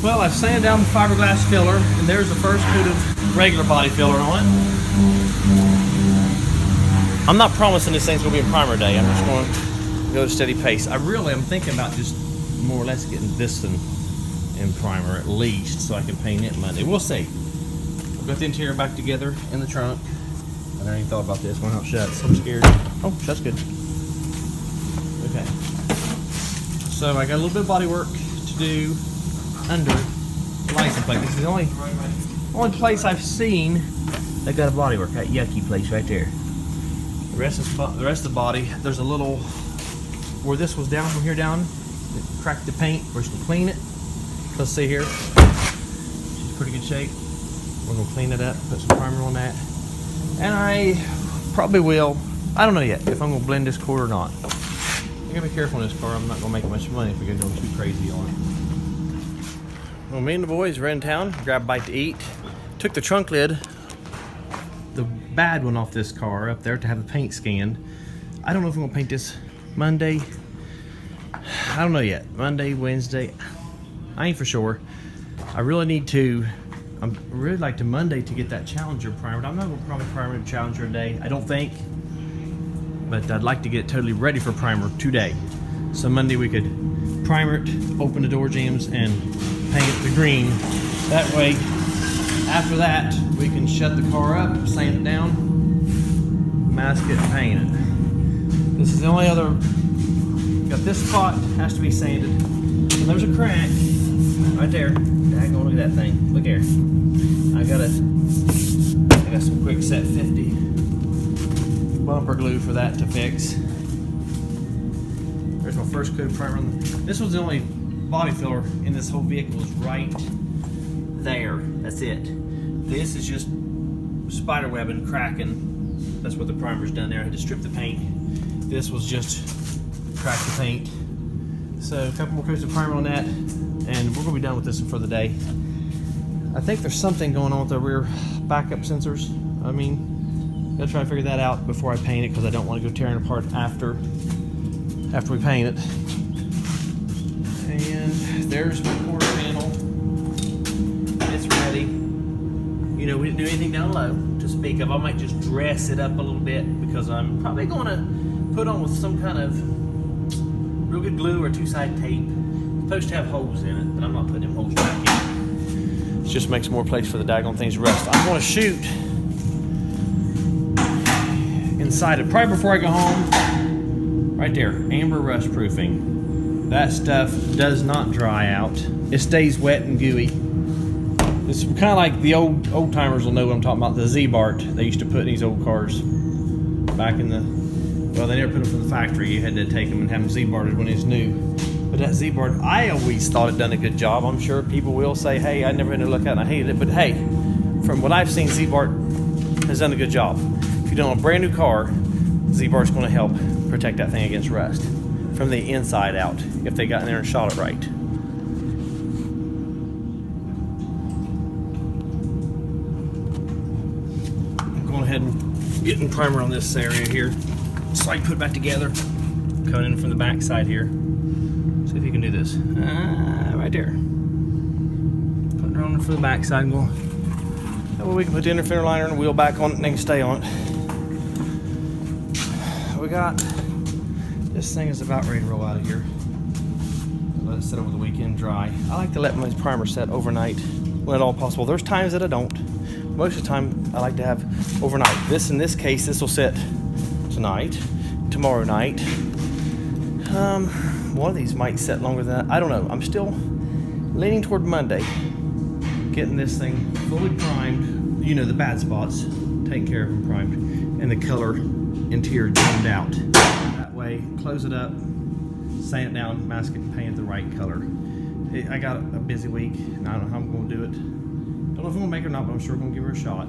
Well, I've sanded down the fiberglass filler, and there's the first coat of regular body filler on it. I'm not promising this thing's gonna be a primer day. I'm just going to go at a steady pace. I'm thinking about just more or less getting this in primer at least, so I can paint it Monday. We'll see. I've got the interior back together in the trunk. I never even thought about this one out shut, so I'm scared. Oh, shut's good. Okay. So I got a little bit of body work to do under the license plate. This is the only place I've seen that got a body work. That yucky place right there. The rest of the body, there's a little where this was down from here down. It cracked the paint. We're just gonna clean it. Let's see here. She's in pretty good shape. We're gonna clean it up, put some primer on that, and I probably will. I don't know yet if I'm gonna blend this core or not. I gotta be careful in this car. I'm not gonna make much money if we get going too crazy on it. Well, me and the boys were in town, grabbed a bite to eat. Took the trunk lid, the bad one, off this car up there to have the paint scanned. I don't know if I'm gonna paint this Monday. I don't know yet. Monday, Wednesday. I ain't for sure. I really need to. I'm really like to Monday to get that Challenger primered. I'm not gonna probably primer the Challenger today, I don't think. But I'd like to get it totally ready for primer today. So Monday we could primer it, open the door jambs, and paint it the green. That way, after that, we can shut the car up, sand it down, mask it, and paint it. This is the only other. Got this spot has to be sanded. And there's a crack right there. Daggone, look at that thing. Look here. I got some quick set 50 bumper glue for that to fix. There's my first coat of primer. This was the only body filler in this whole vehicle, is right there. That's it. This is just spider webbing, cracking. That's what the primer's done there. I had to strip the paint. This was just crack the paint. So a couple more coats of primer on that, and we're gonna be done with this one for the day. I think there's something going on with the rear backup sensors. I mean, gotta try to figure that out before I paint it, because I don't want to go tearing it apart after we paint it. And there's my quarter panel. It's ready. You know, we didn't do anything down low to speak of. I might just dress it up a little bit, because I'm probably gonna put on with some kind of real good glue or two-side tape. It's supposed to have holes in it, but I'm not putting them holes back in. It just makes more place for the daggone things to rust. I want to shoot inside it. Probably before I go home, right there, amber rust proofing. That stuff does not dry out. It stays wet and gooey. It's kind of like the old timers will know what I'm talking about. The Z-Bart they used to put in these old cars back in the. Well, they never put them from the factory. You had to take them and have them Z-Barted when it was new. But that Z-Bart, I always thought it done a good job. I'm sure people will say, hey, I never had to look at it and I hated it. But hey, from what I've seen, Z-Bart has done a good job. If you don't have a brand new car, Z-Bart's going to help protect that thing against rust from the inside out, if they got in there and shot it right. I'm going ahead and getting primer on this area here, so I can put it back together. Coming in from the back side here. See if you can do this. Right there. Putting it on for the back side and going. That way we can put the inner fender liner and the wheel back on it and they can stay on it. We got, this thing is about ready to roll out of here. Let it sit over the weekend dry. I like to let my primer set overnight when at all possible. There's times that I don't. Most of the time I like to have overnight. In this case, this will sit tonight, tomorrow night. One of these might set longer than that. I don't know. I'm still leaning toward Monday. Getting this thing fully primed. You know, the bad spots, taken care of and primed. And the color interior dimmed out. That way, close it up, sand it down, mask it, and paint it the right color. I got a busy week, and I don't know how I'm going to do it. Don't know if I'm going to make it or not, but I'm sure I'm going to give her a shot.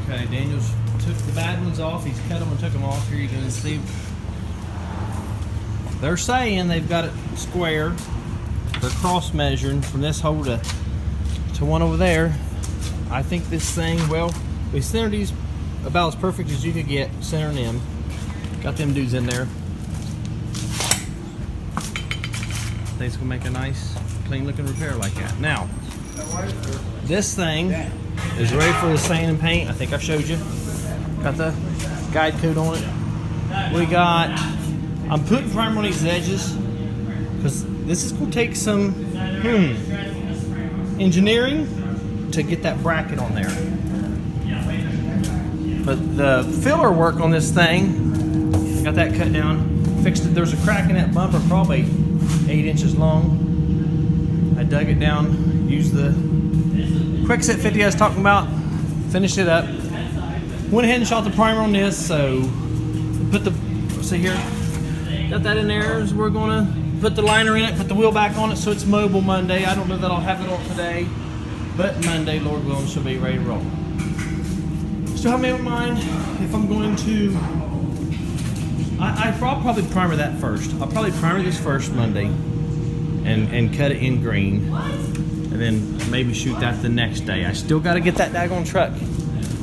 Okay, Daniel's took the bad ones off. He's cut them and took them off. Here you can see. They're saying they've got it square. They're cross measuring from this hole to one over there. I think this thing, well, we centered these about as perfect as you could get, centering them. Got them dudes in there. I think it's gonna make a nice clean looking repair like that. Now, this thing is ready for the sand and paint. I think I showed you. Got the guide code on it. I'm putting primer on these edges because this is going to take some engineering to get that bracket on there. But the filler work on this thing, I got that cut down, fixed it. There's a crack in that bumper, probably 8 inches long. I dug it down, used the Quickset 50 I was talking about, finished it up. Went ahead and shot the primer on this, so put the, see here, got that in there. So we're gonna put the liner in it, put the wheel back on it so it's mobile Monday. I don't know that I'll have it on today, but Monday, Lord willing, she'll be ready to roll. Still haven't made up my mind if I'm going to, I'll probably primer that first. I'll probably primer this first Monday and cut it in green, and then maybe shoot that the next day. I still got to get that daggone truck.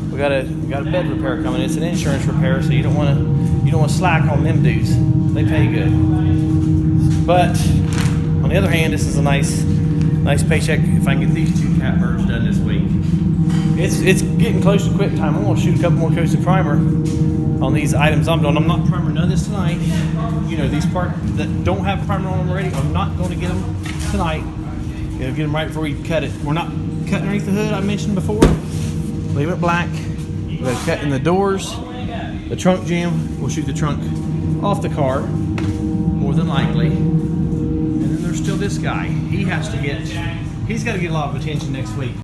We got a bed repair coming. It's an insurance repair, so you don't want to slack on them dudes. They pay good. But on the other hand, this is a nice paycheck if I can get these 2 catbirds done this week. It's getting close to quit time. I'm gonna shoot a couple more coats of primer on these items I'm doing. I'm not primering none of this tonight. You know, these parts that don't have primer on them already, I'm not going to get them tonight. You know, get them right before we cut it. We're not cutting underneath the hood I mentioned before. Leave it black. We're gonna cut in the doors, the trunk jam. We'll shoot the trunk off the car, more than likely. And then there's still this guy. He's got to get a lot of attention next week.